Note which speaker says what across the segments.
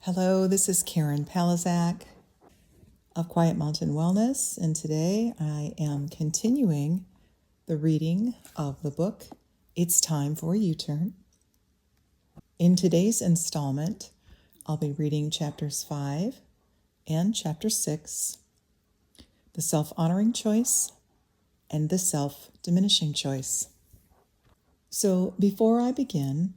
Speaker 1: Hello, this is Karen Palazak of Quiet Mountain Wellness, and today I am continuing the reading of the book, It's Time for a U-Turn. In today's installment, I'll be reading chapters 5 and chapter 6, the self-honoring choice and the self-diminishing choice. So before I begin,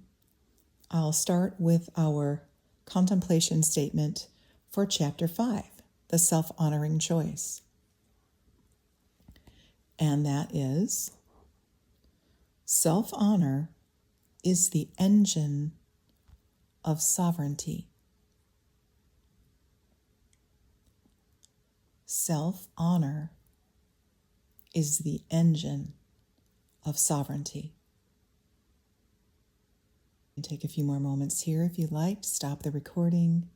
Speaker 1: I'll start with our contemplation statement for chapter 5, the self-honoring choice. And that is, self-honor is the engine of sovereignty. Self-honor is the engine of sovereignty. And take a few more moments here if you'd like to stop the recording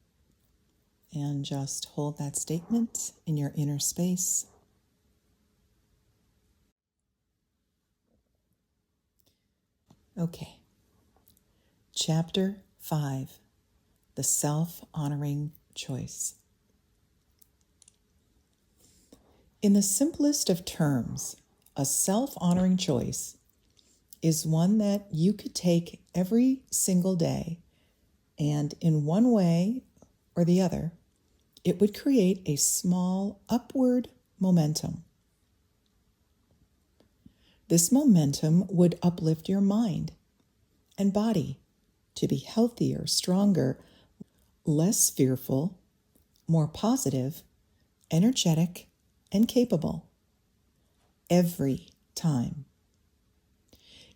Speaker 1: and just hold that statement in your inner space. Okay. Chapter 5, the self-honoring choice. In the simplest of terms, a self-honoring choice is one that you could take every single day, and in one way or the other, it would create a small upward momentum. This momentum would uplift your mind and body to be healthier, stronger, less fearful, more positive, energetic, and capable every time.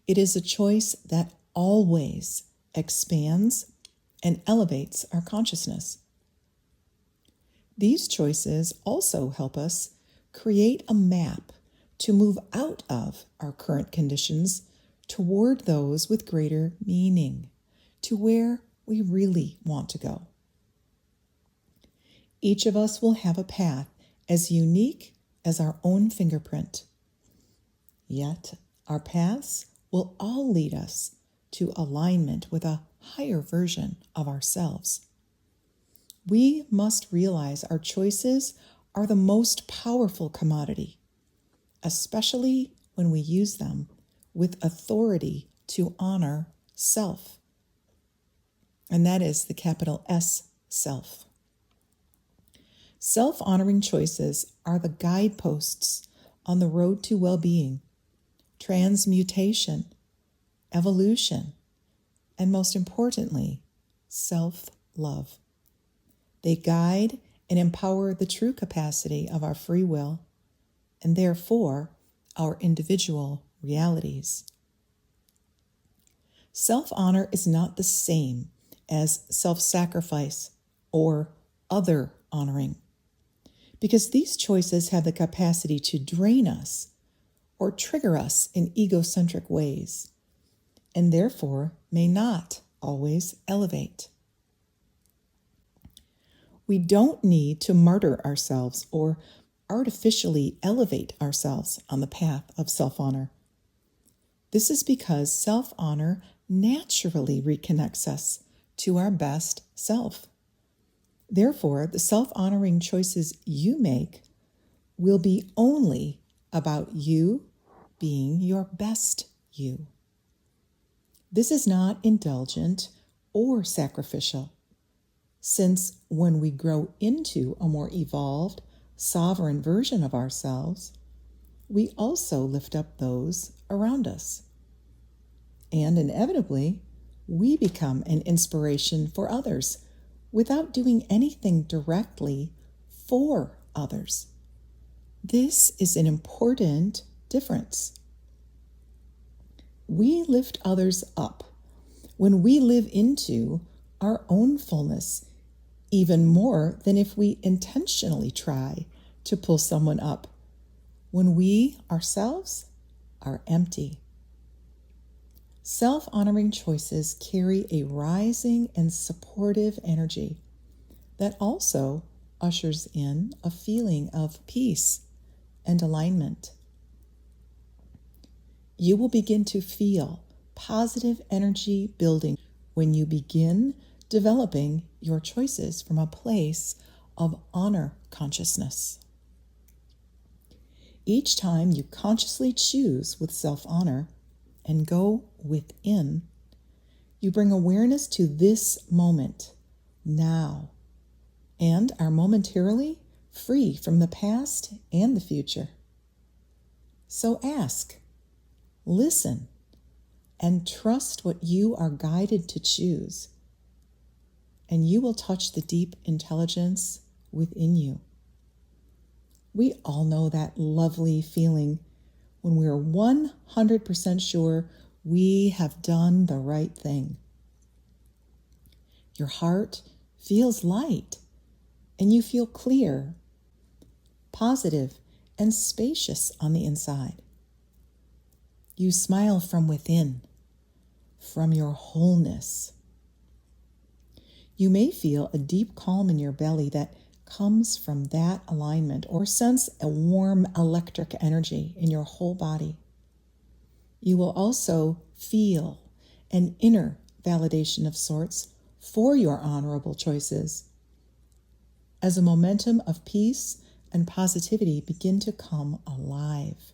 Speaker 1: It is a choice that always expands and elevates our consciousness. These choices also help us create a map to move out of our current conditions toward those with greater meaning, to where we really want to go. Each of us will have a path as unique as our own fingerprint. Yet, our paths will all lead us to alignment with a higher version of ourselves. We must realize our choices are the most powerful commodity, especially when we use them with authority to honor self. And that is the capital S, self. Self-honoring choices are the guideposts on the road to well-being, transmutation, evolution, and most importantly, self-love. They guide and empower the true capacity of our free will and therefore our individual realities. Self-honor is not the same as self-sacrifice or other honoring, because these choices have the capacity to drain us or trigger us in egocentric ways, and therefore may not always elevate. We don't need to martyr ourselves or artificially elevate ourselves on the path of self-honor. This is because self-honor naturally reconnects us to our best self. Therefore, the self-honoring choices you make will be only about you being your best you. This is not indulgent or sacrificial, since when we grow into a more evolved, sovereign version of ourselves, we also lift up those around us. And inevitably, we become an inspiration for others without doing anything directly for others. This is an important difference. We lift others up when we live into our own fullness even more than if we intentionally try to pull someone up when we ourselves are empty. Self-honoring choices carry a rising and supportive energy that also ushers in a feeling of peace and alignment. You will begin to feel positive energy building when you begin developing your choices from a place of honor consciousness. Each time you consciously choose with self-honor and go within, you bring awareness to this moment, now, and are momentarily free from the past and the future. So ask, listen, and trust what you are guided to choose, and you will touch the deep intelligence within you. We all know that lovely feeling when we're 100% sure we have done the right thing. Your heart feels light, and you feel clear, positive, and spacious on the inside. You smile from within, from your wholeness. You may feel a deep calm in your belly that comes from that alignment, or sense a warm electric energy in your whole body. You will also feel an inner validation of sorts for your honorable choices as a momentum of peace and positivity begin to come alive.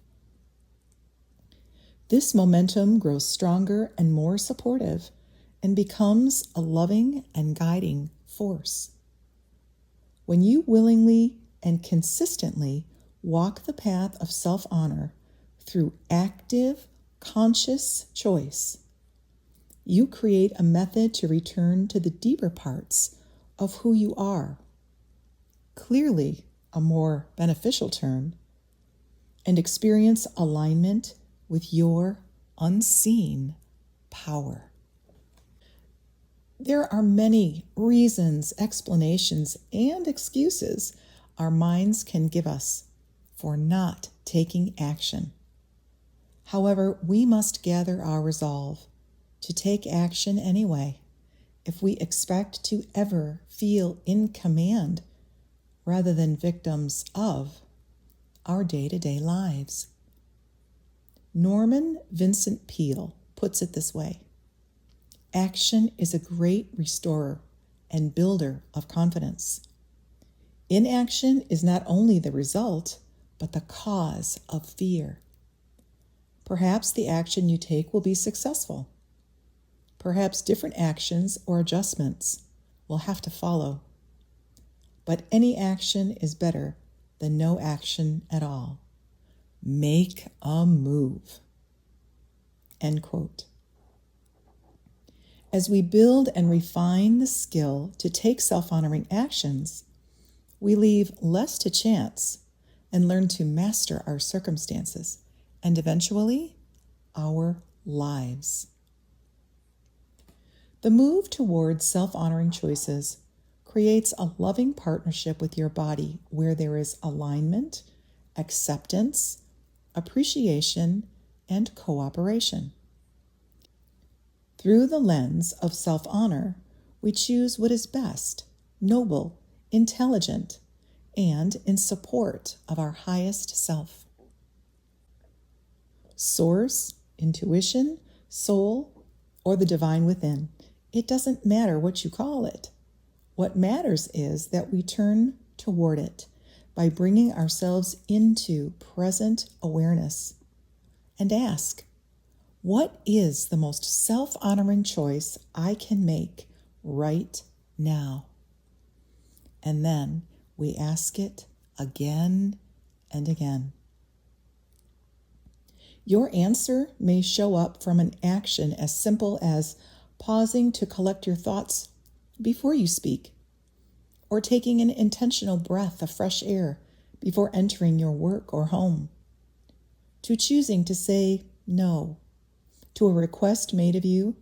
Speaker 1: This momentum grows stronger and more supportive and becomes a loving and guiding force. When you willingly and consistently walk the path of self-honor through active, conscious choice, you create a method to return to the deeper parts of who you are, clearly a more beneficial term, and experience alignment with your unseen power. There are many reasons, explanations, and excuses our minds can give us for not taking action. However, we must gather our resolve to take action anyway if we expect to ever feel in command rather than victims of our day-to-day lives. Norman Vincent Peale puts it this way: action is a great restorer and builder of confidence. Inaction is not only the result, but the cause of fear. Perhaps the action you take will be successful. Perhaps different actions or adjustments will have to follow. But any action is better than no action at all. Make a move. End quote. As we build and refine the skill to take self-honoring actions, we leave less to chance and learn to master our circumstances and eventually our lives. The move towards self-honoring choices creates a loving partnership with your body where there is alignment, acceptance, appreciation, and cooperation. Through the lens of self-honor, we choose what is best, noble, intelligent, and in support of our highest self. Source, intuition, soul, or the divine within. It doesn't matter what you call it. What matters is that we turn toward it by bringing ourselves into present awareness and ask, what is the most self-honoring choice I can make right now? And then we ask it again and again. Your answer may show up from an action as simple as pausing to collect your thoughts before you speak, or taking an intentional breath of fresh air before entering your work or home, to choosing to say no to a request made of you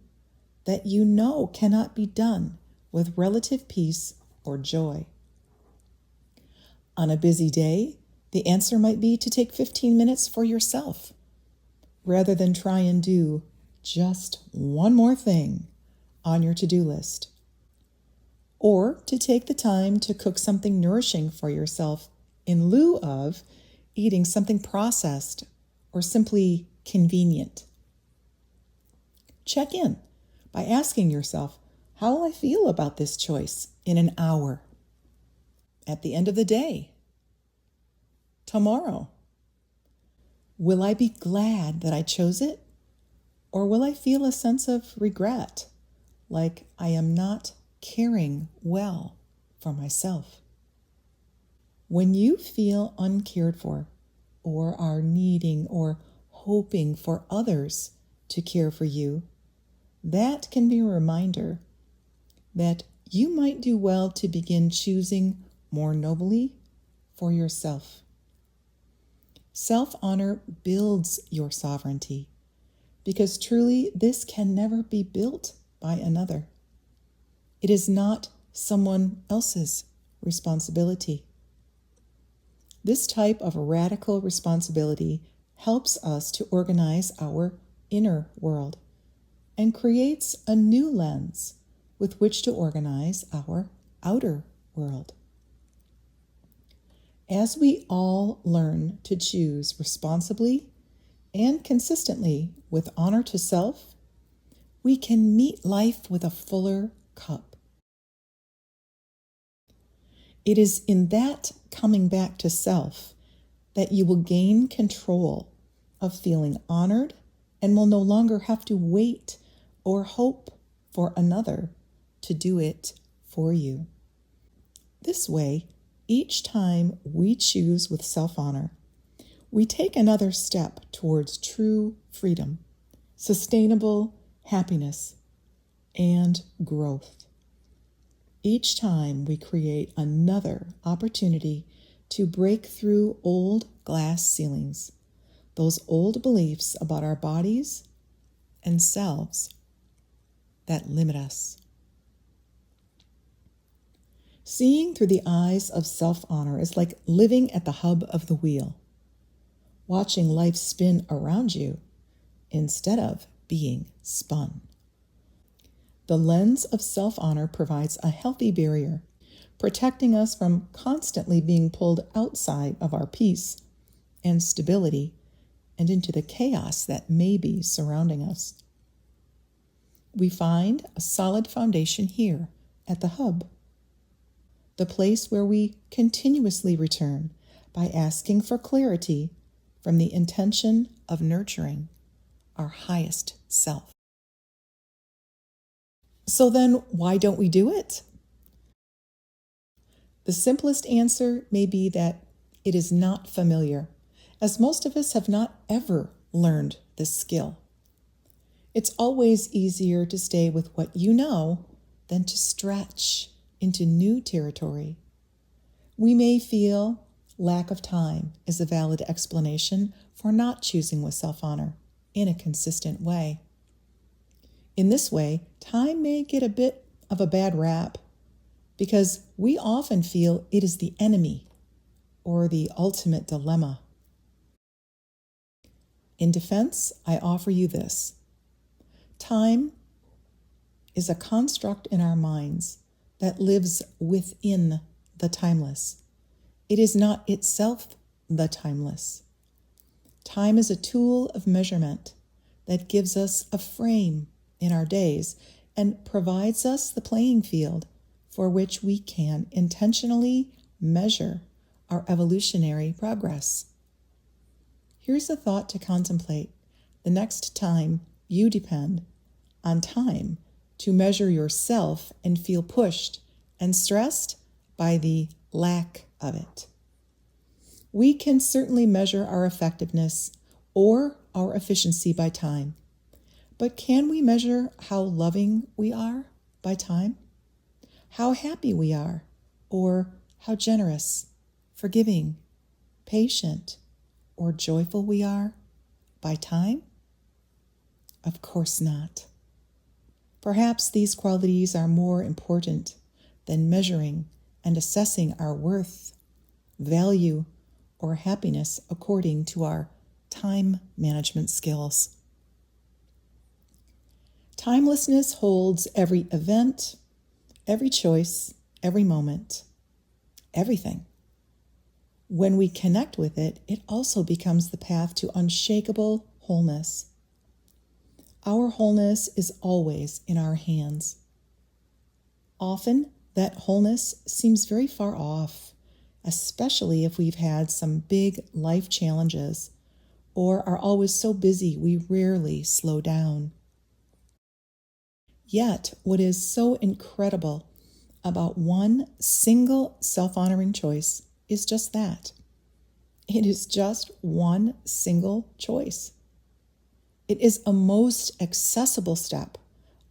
Speaker 1: that you know cannot be done with relative peace or joy. On a busy day, the answer might be to take 15 minutes for yourself, rather than try and do just one more thing on your to-do list. Or to take the time to cook something nourishing for yourself in lieu of eating something processed or simply convenient. Check in by asking yourself, How will I feel about this choice in an hour? At the end of the day? Tomorrow? Will I be glad that I chose it? Or will I feel a sense of regret, like I am not caring well for myself? When you feel uncared for, or are needing or hoping for others to care for you, that can be a reminder that you might do well to begin choosing more nobly for yourself. Self-honor builds your sovereignty, because truly this can never be built by another. It is not someone else's responsibility. This type of radical responsibility helps us to organize our inner world and creates a new lens with which to organize our outer world. As we all learn to choose responsibly and consistently with honor to self, we can meet life with a fuller cup. It is in that coming back to self that you will gain control of feeling honored and will no longer have to wait or hope for another to do it for you. This way, each time we choose with self-honor, we take another step towards true freedom, sustainable happiness, and growth. Each time we create another opportunity to break through old glass ceilings, those old beliefs about our bodies and selves that limit us. Seeing through the eyes of self-honor is like living at the hub of the wheel, watching life spin around you instead of being spun. The lens of self-honor provides a healthy barrier, protecting us from constantly being pulled outside of our peace and stability and into the chaos that may be surrounding us. We find a solid foundation here at the hub, the place where we continuously return by asking for clarity from the intention of nurturing our highest self. So then, why don't we do it? The simplest answer may be that it is not familiar, as most of us have not ever learned this skill. It's always easier to stay with what you know than to stretch into new territory. We may feel lack of time is a valid explanation for not choosing with self-honor in a consistent way. In this way, time may get a bit of a bad rap because we often feel it is the enemy or the ultimate dilemma. In defense, I offer you this. Time is a construct in our minds that lives within the timeless. It is not itself the timeless. Time is a tool of measurement that gives us a frame in our days and provides us the playing field for which we can intentionally measure our evolutionary progress. Here's a thought to contemplate the next time you depend on time to measure yourself and feel pushed and stressed by the lack of it. We can certainly measure our effectiveness or our efficiency by time, but can we measure how loving we are by time? How happy we are, or how generous, forgiving, patient, or joyful we are by time? Of course not. Perhaps these qualities are more important than measuring and assessing our worth, value, or happiness according to our time management skills. Timelessness holds every event, every choice, every moment, everything. When we connect with it, it also becomes the path to unshakable wholeness. Our wholeness is always in our hands. Often, that wholeness seems very far off, especially if we've had some big life challenges or are always so busy we rarely slow down. Yet, what is so incredible about one single self-honoring choice is just that. It is just one single choice. It is a most accessible step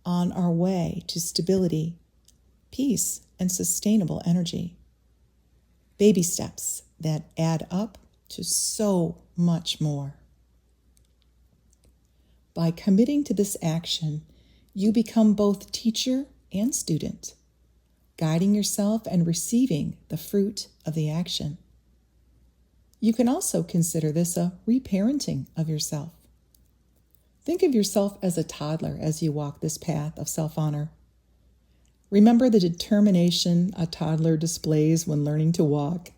Speaker 1: on our way to stability, peace, and sustainable energy. Baby steps that add up to so much more. By committing to this action, you become both teacher and student, guiding yourself and receiving the fruit of the action. You can also consider this a reparenting of yourself. Think of yourself as a toddler as you walk this path of self-honor. Remember the determination a toddler displays when learning to walk.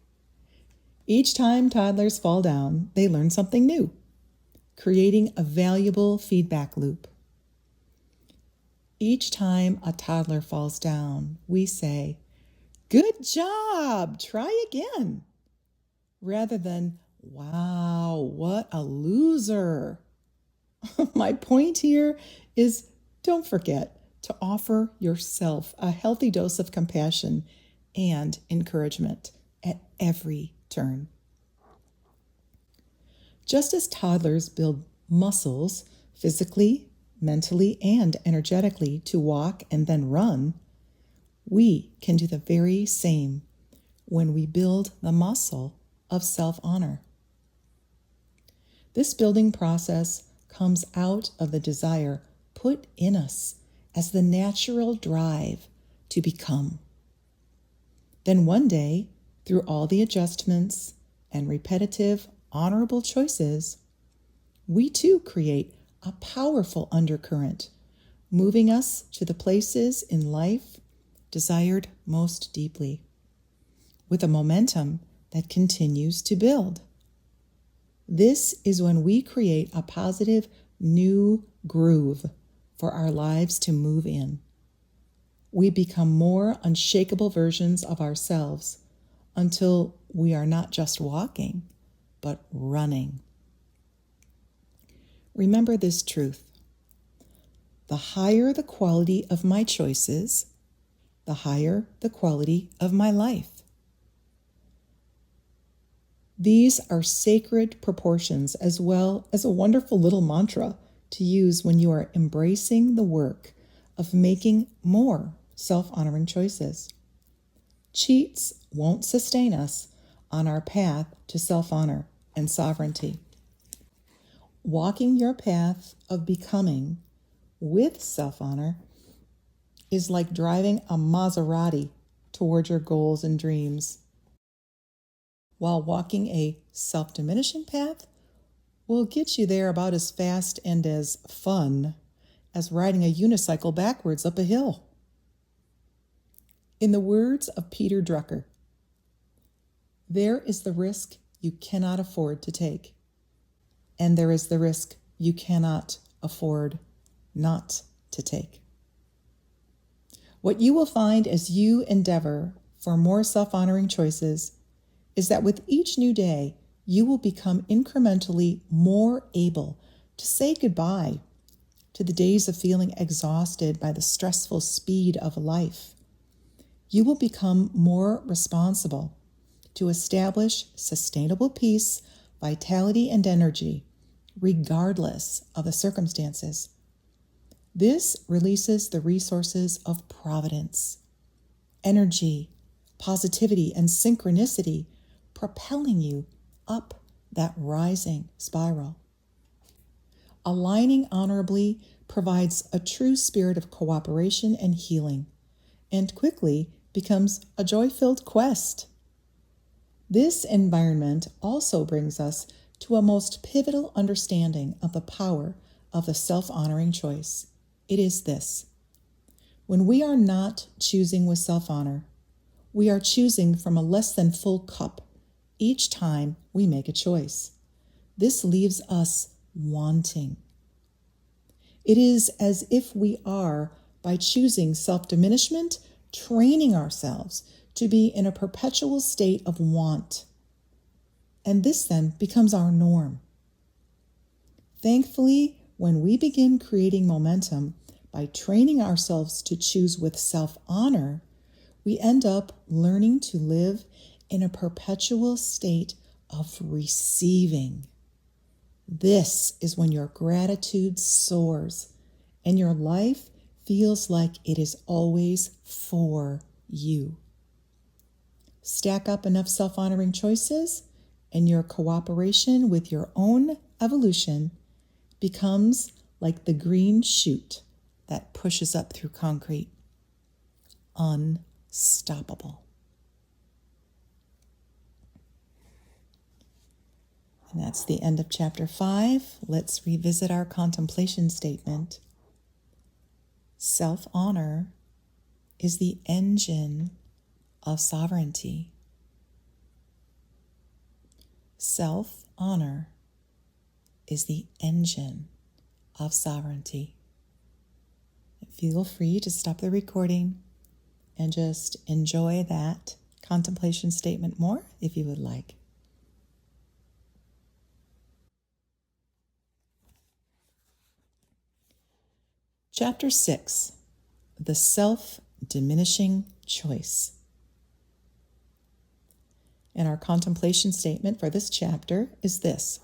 Speaker 1: Each time toddlers fall down, they learn something new, creating a valuable feedback loop. Each time a toddler falls down, we say, "Good job, try again," rather than, "Wow, what a loser." My point here is don't forget to offer yourself a healthy dose of compassion and encouragement at every turn. Just as toddlers build muscles physically, mentally, and energetically to walk and then run, we can do the very same when we build the muscle of self-honor. This building process comes out of the desire put in us as the natural drive to become. Then one day, through all the adjustments and repetitive, honorable choices, we too create a powerful undercurrent, moving us to the places in life desired most deeply, with a momentum that continues to build. This is when we create a positive new groove for our lives to move in. We become more unshakable versions of ourselves until we are not just walking, but running. Remember this truth. The higher the quality of my choices, the higher the quality of my life. These are sacred proportions as well as a wonderful little mantra to use when you are embracing the work of making more self-honoring choices. Cheats won't sustain us on our path to self-honor and sovereignty. Walking your path of becoming with self-honor is like driving a Maserati toward your goals and dreams, while walking a self-diminishing path will get you there about as fast and as fun as riding a unicycle backwards up a hill. In the words of Peter Drucker, there is the risk you cannot afford to take, and there is the risk you cannot afford not to take. What you will find as you endeavor for more self-honoring choices is that with each new day, you will become incrementally more able to say goodbye to the days of feeling exhausted by the stressful speed of life. You will become more responsible to establish sustainable peace, vitality, and energy, regardless of the circumstances. This releases the resources of providence, energy, positivity, and synchronicity, propelling you up that rising spiral. Aligning honorably provides a true spirit of cooperation and healing, and quickly becomes a joy-filled quest. This environment also brings us to a most pivotal understanding of the power of the self-honoring choice. It is this: when we are not choosing with self-honor, we are choosing from a less than full cup each time we make a choice. This leaves us wanting. It is as if we are, by choosing self-diminishment, training ourselves to be in a perpetual state of want. And this then becomes our norm. Thankfully, when we begin creating momentum by training ourselves to choose with self-honor, we end up learning to live in a perpetual state of receiving. This is when your gratitude soars and your life feels like it is always for you. Stack up enough self-honoring choices, and your cooperation with your own evolution becomes like the green shoot that pushes up through concrete. Unstoppable. And that's the end of chapter 5. Let's revisit our contemplation statement. Self-honor is the engine of sovereignty. Self-honor is the engine of sovereignty. Feel free to stop the recording and just enjoy that contemplation statement more if you would like. Chapter 6, the self-diminishing choice. And our contemplation statement for this chapter is this: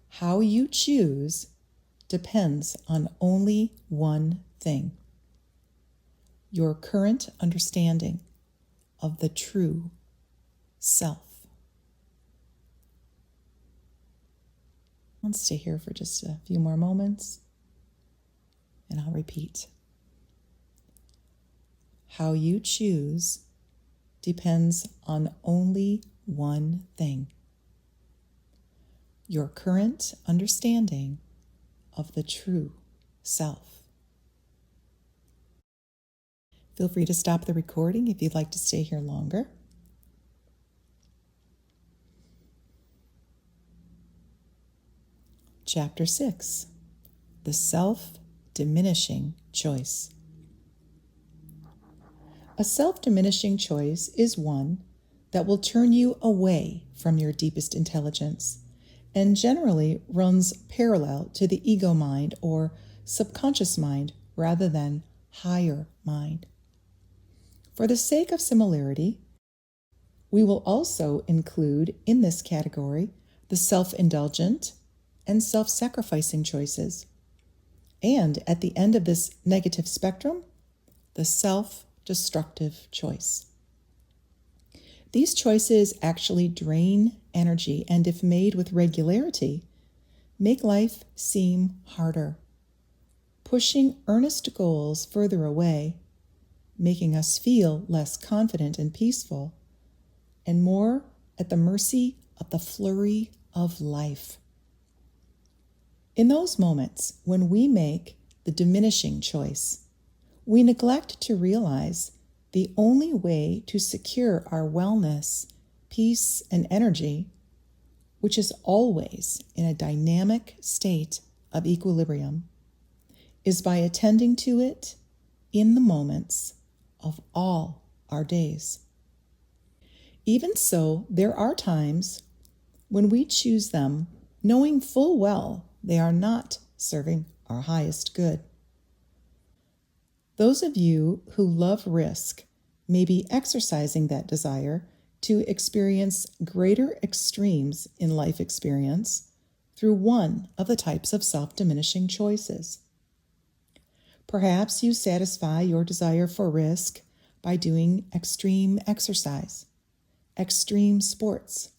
Speaker 1: how you choose depends on only one thing: your current understanding of the true self. I'll stay here for just a few more moments, and I'll repeat. How you choose depends on only one thing: your current understanding of the true self. Feel free to stop the recording if you'd like to stay here longer. Chapter 6, the self-diminishing choice. A self-diminishing choice is one that will turn you away from your deepest intelligence and generally runs parallel to the ego mind or subconscious mind rather than higher mind. For the sake of similarity, we will also include in this category the self-indulgent and self-sacrificing choices. And at the end of this negative spectrum, the self-destructive choice. These choices actually drain energy and, if made with regularity, make life seem harder, pushing earnest goals further away, making us feel less confident and peaceful, and more at the mercy of the flurry of life. In those moments when we make the diminishing choice, we neglect to realize the only way to secure our wellness, peace, and energy, which is always in a dynamic state of equilibrium, is by attending to it in the moments of all our days. Even so, there are times when we choose them knowing full well they are not serving our highest good. Those of you who love risk may be exercising that desire to experience greater extremes in life experience through one of the types of self-diminishing choices. Perhaps you satisfy your desire for risk by doing extreme exercise, extreme sports,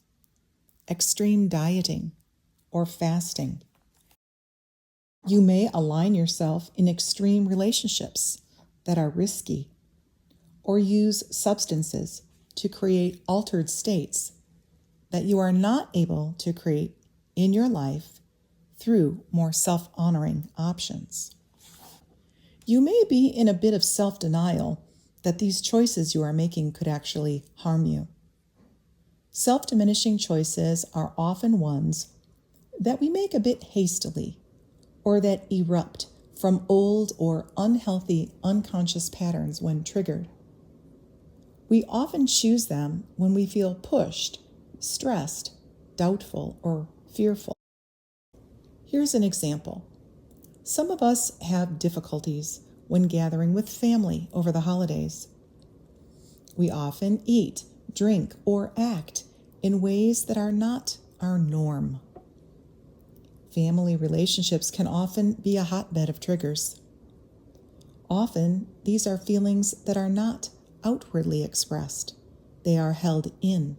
Speaker 1: extreme dieting, or fasting. You may align yourself in extreme relationships that are risky, or use substances to create altered states that you are not able to create in your life through more self-honoring options. You may be in a bit of self-denial that these choices you are making could actually harm you. Self-diminishing choices are often ones that we make a bit hastily or that erupt from old or unhealthy unconscious patterns when triggered. We often choose them when we feel pushed, stressed, doubtful, or fearful. Here's an example. Some of us have difficulties when gathering with family over the holidays. We often eat, drink, or act in ways that are not our norm. Family relationships can often be a hotbed of triggers. Often, these are feelings that are not outwardly expressed. They are held in.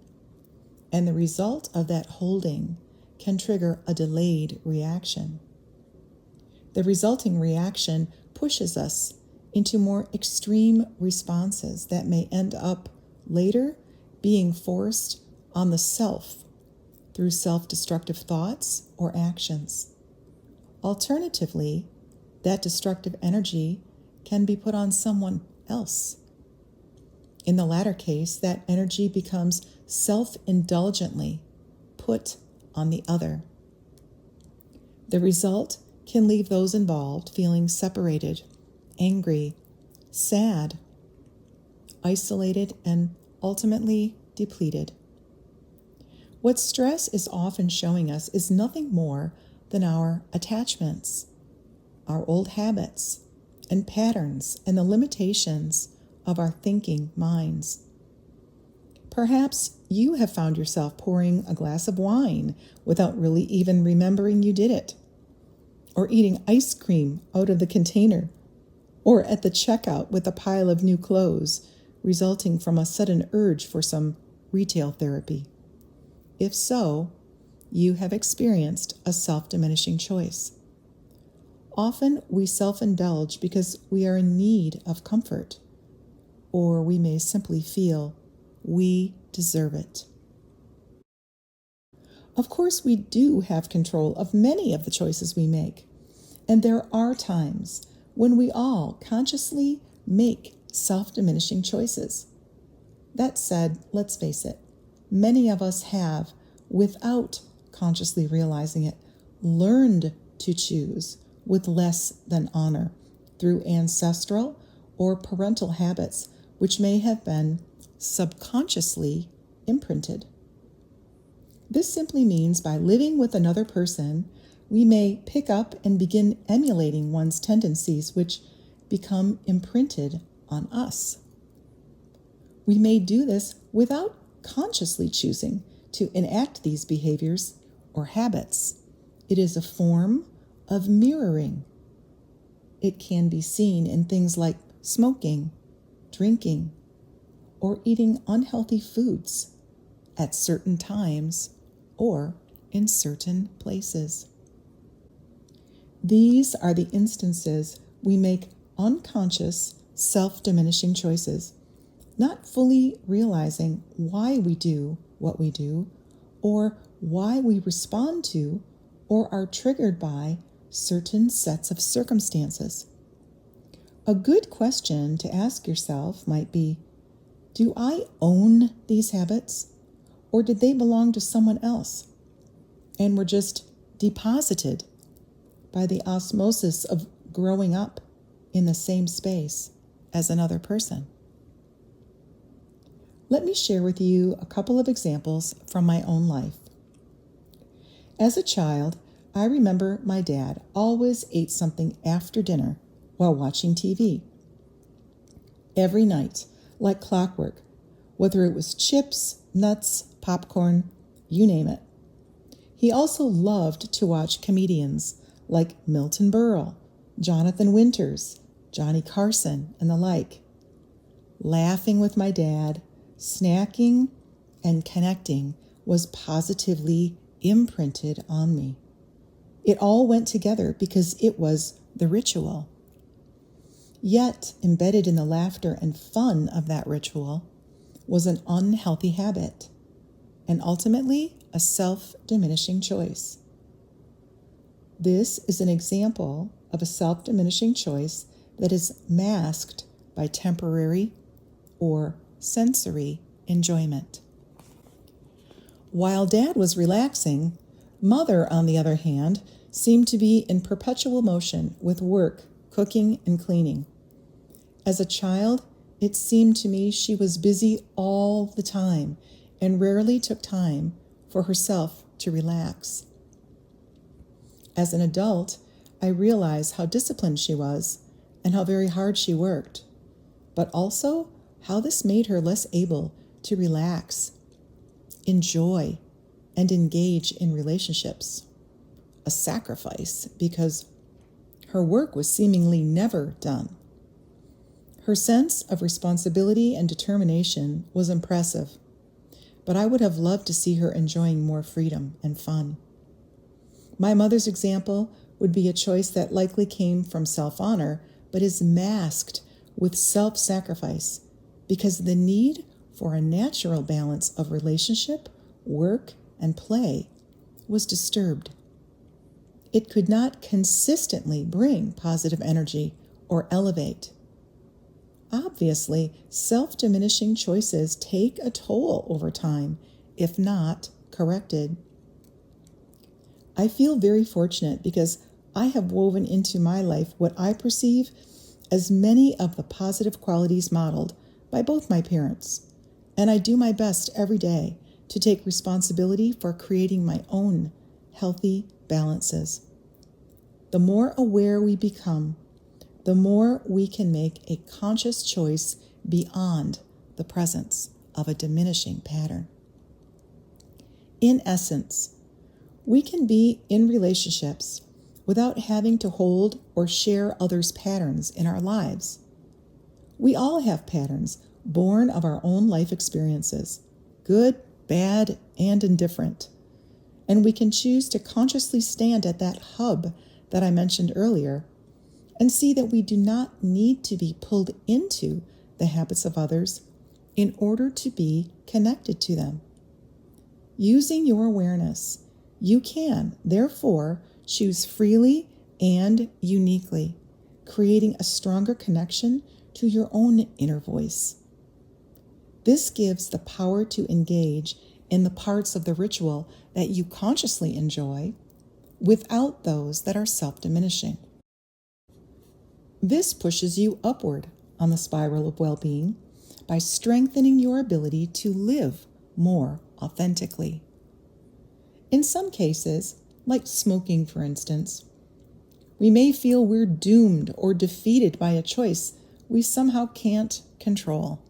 Speaker 1: And the result of that holding can trigger a delayed reaction. The resulting reaction pushes us into more extreme responses that may end up later being forced on the self through self-destructive thoughts or actions. Alternatively, that destructive energy can be put on someone else. In the latter case, that energy becomes self-indulgently put on the other. The result can leave those involved feeling separated, angry, sad, isolated, and ultimately depleted. What stress is often showing us is nothing more than our attachments, our old habits and patterns, and the limitations of our thinking minds. Perhaps you have found yourself pouring a glass of wine without really even remembering you did it, or eating ice cream out of the container, or at the checkout with a pile of new clothes, resulting from a sudden urge for some retail therapy. If so, you have experienced a self-diminishing choice. Often we self-indulge because we are in need of comfort, or we may simply feel we deserve it. Of course, we do have control of many of the choices we make, and there are times when we all consciously make self-diminishing choices. That said, let's face it, many of us have, without consciously realizing it, learned to choose with less than honor through ancestral or parental habits, which may have been subconsciously imprinted. This simply means by living with another person, we may pick up and begin emulating one's tendencies, which become imprinted on us. We may do this without consciously choosing to enact these behaviors or habits. It is a form of mirroring. It can be seen in things like smoking, drinking, or eating unhealthy foods at certain times or in certain places. These are the instances we make unconscious, self-diminishing choices, not fully realizing why we do what we do, or why we respond to or are triggered by certain sets of circumstances. A good question to ask yourself might be, do I own these habits, or did they belong to someone else and were just deposited by the osmosis of growing up in the same space as another person? Let me share with you a couple of examples from my own life. As a child, I remember my dad always ate something after dinner while watching TV. Every night, like clockwork, whether it was chips, nuts, popcorn, you name it. He also loved to watch comedians like Milton Berle, Jonathan Winters, Johnny Carson, and the like. Laughing with my dad, snacking, and connecting was positively imprinted on me. It all went together because it was the ritual. Yet, embedded in the laughter and fun of that ritual was an unhealthy habit, and ultimately a self-diminishing choice. This is an example of a self-diminishing choice that is masked by temporary or sensory enjoyment. While Dad was relaxing, Mother, on the other hand, seemed to be in perpetual motion with work cooking and cleaning. As a child, it seemed to me she was busy all the time and rarely took time for herself to relax. As an adult, I realized how disciplined she was and how very hard she worked, but also how this made her less able to relax, enjoy, and engage in relationships. A sacrifice because her work was seemingly never done. Her sense of responsibility and determination was impressive, but I would have loved to see her enjoying more freedom and fun. My mother's example would be a choice that likely came from self-honor, but is masked with self-sacrifice because the need for a natural balance of relationship, work, and play was disturbed. It could not consistently bring positive energy or elevate. Obviously, self-diminishing choices take a toll over time, if not corrected. I feel very fortunate because I have woven into my life what I perceive as many of the positive qualities modeled by both my parents, and I do my best every day to take responsibility for creating my own healthy balances. The more aware we become, the more we can make a conscious choice beyond the presence of a diminishing pattern. In essence, we can be in relationships without having to hold or share others' patterns in our lives. We all have patterns born of our own life experiences, good, bad, and indifferent. And we can choose to consciously stand at that hub that I mentioned earlier and see that we do not need to be pulled into the habits of others in order to be connected to them. Using your awareness, you can, therefore, choose freely and uniquely, creating a stronger connection to your own inner voice. This gives the power to engage in the parts of the ritual that you consciously enjoy without those that are self-diminishing. This pushes you upward on the spiral of well-being by strengthening your ability to live more authentically. In some cases, like smoking for instance, we may feel we're doomed or defeated by a choice we somehow can't control.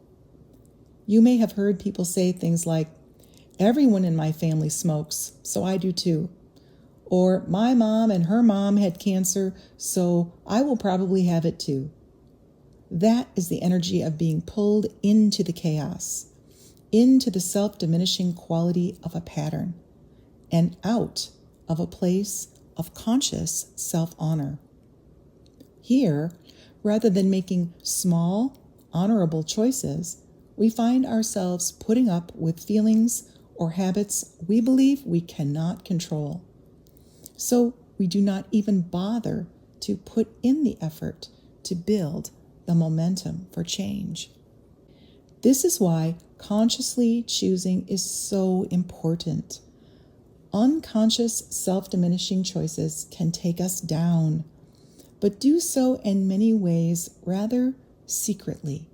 Speaker 1: You may have heard people say things like, "Everyone in my family smokes, so I do too." Or, "My mom and her mom had cancer, so I will probably have it too." That is the energy of being pulled into the chaos, into the self-diminishing quality of a pattern, and out of a place of conscious self-honor. Here, rather than making small, honorable choices, we find ourselves putting up with feelings or habits we believe we cannot control. So we do not even bother to put in the effort to build the momentum for change. This is why consciously choosing is so important. Unconscious self-diminishing choices can take us down, but do so in many ways rather secretly.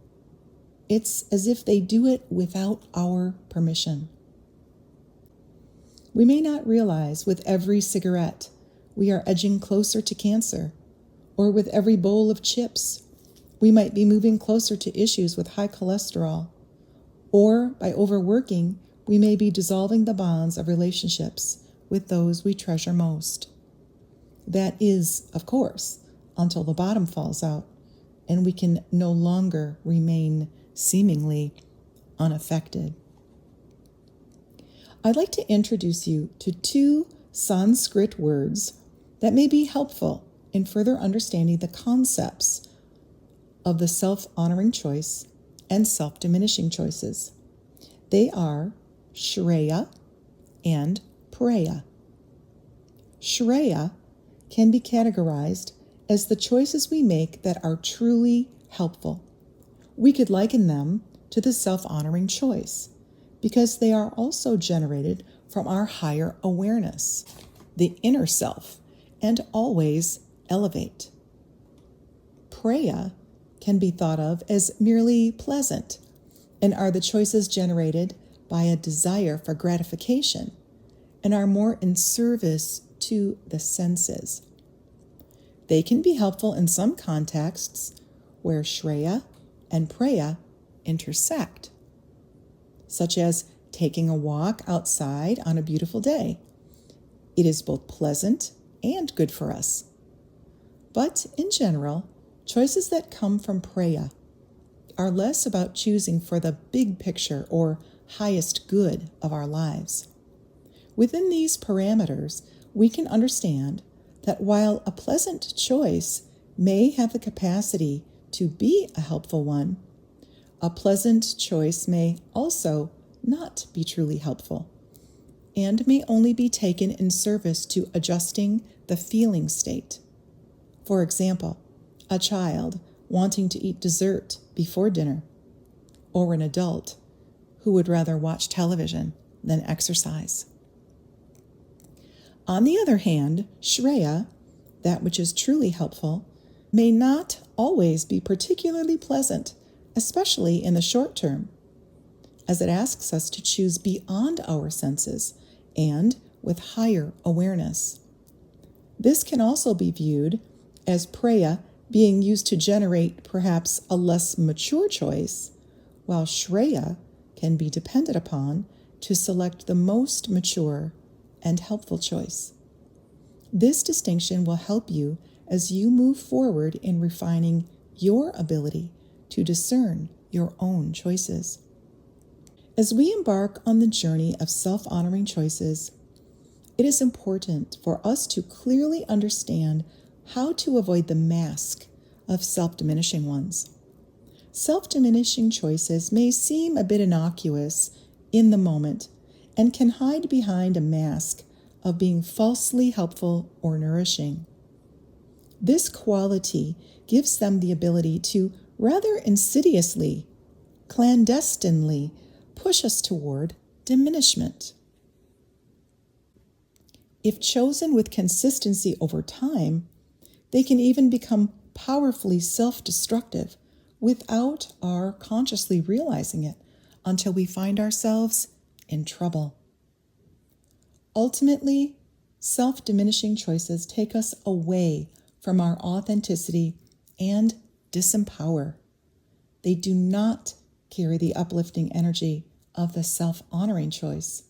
Speaker 1: It's as if they do it without our permission. We may not realize with every cigarette we are edging closer to cancer, or with every bowl of chips we might be moving closer to issues with high cholesterol, or by overworking we may be dissolving the bonds of relationships with those we treasure most. That is, of course, until the bottom falls out and we can no longer remain seemingly unaffected. I'd like to introduce you to 2 Sanskrit words that may be helpful in further understanding the concepts of the self-honoring choice and self-diminishing choices. They are Shreya and Preya. Shreya can be categorized as the choices we make that are truly helpful. We could liken them to the self-honoring choice because they are also generated from our higher awareness, the inner self, and always elevate. Preya can be thought of as merely pleasant and are the choices generated by a desire for gratification and are more in service to the senses. They can be helpful in some contexts where Shreya and Preya intersect, such as taking a walk outside on a beautiful day. It is both pleasant and good for us. But in general, choices that come from Preya are less about choosing for the big picture or highest good of our lives. Within these parameters, we can understand that while a pleasant choice may have the capacity to be a helpful one, a pleasant choice may also not be truly helpful and may only be taken in service to adjusting the feeling state. For example, a child wanting to eat dessert before dinner, or an adult who would rather watch television than exercise. On the other hand, Shreya, that which is truly helpful, may not always be particularly pleasant, especially in the short term, as it asks us to choose beyond our senses and with higher awareness. This can also be viewed as Preya being used to generate perhaps a less mature choice, while Shreya can be depended upon to select the most mature and helpful choice. This distinction will help you as you move forward in refining your ability to discern your own choices. As we embark on the journey of self-honoring choices, it is important for us to clearly understand how to avoid the mask of self-diminishing ones. Self-diminishing choices may seem a bit innocuous in the moment and can hide behind a mask of being falsely helpful or nourishing. This quality gives them the ability to rather insidiously, clandestinely push us toward diminishment. If chosen with consistency over time, they can even become powerfully self-destructive without our consciously realizing it until we find ourselves in trouble. Ultimately, self-diminishing choices take us away from our authenticity and disempower. They do not carry the uplifting energy of the self-honoring choice,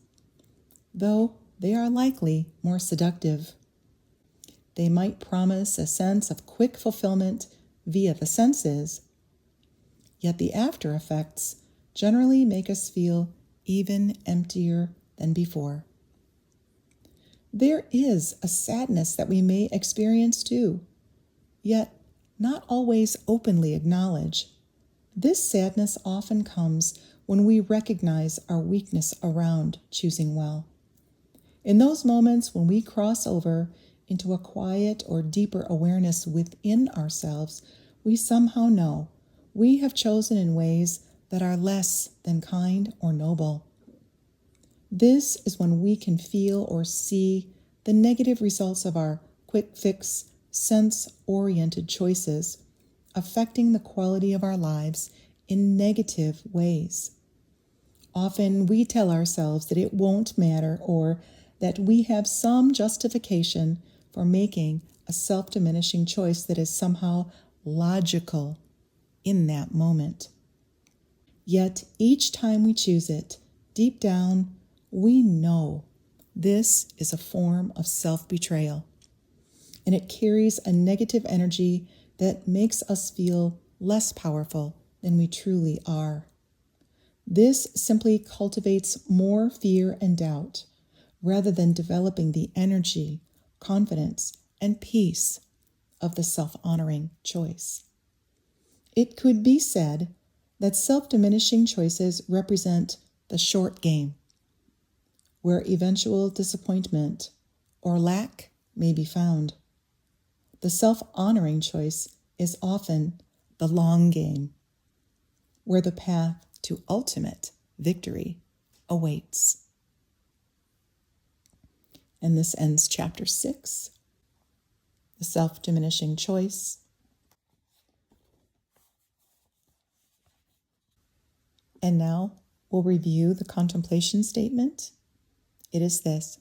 Speaker 1: though they are likely more seductive. They might promise a sense of quick fulfillment via the senses, yet the after effects generally make us feel even emptier than before. There is a sadness that we may experience too, yet not always openly acknowledge. This sadness often comes when we recognize our weakness around choosing well. In those moments when we cross over into a quiet or deeper awareness within ourselves, we somehow know we have chosen in ways that are less than kind or noble. This is when we can feel or see the negative results of our quick fix, sense-oriented choices affecting the quality of our lives in negative ways. Often we tell ourselves that it won't matter or that we have some justification for making a self-diminishing choice that is somehow logical in that moment. Yet each time we choose it, deep down, we know this is a form of self-betrayal, and it carries a negative energy that makes us feel less powerful than we truly are. This simply cultivates more fear and doubt, rather than developing the energy, confidence, and peace of the self-honoring choice. It could be said that self-diminishing choices represent the short game, where eventual disappointment or lack may be found. The self-honoring choice is often the long game, where the path to ultimate victory awaits. And this ends chapter 6, the self-diminishing choice. And now we'll review the contemplation statement. It is this: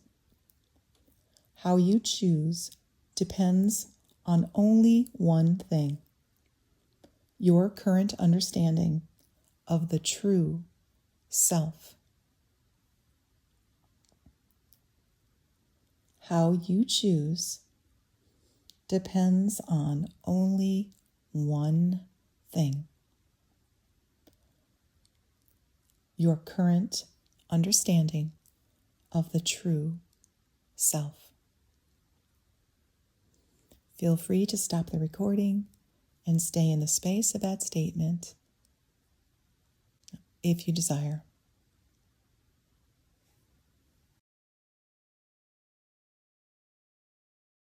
Speaker 1: how you choose depends on only one thing: your current understanding of the true self. How you choose depends on only one thing: your current understanding of the true self. Feel free to stop the recording and stay in the space of that statement if you desire.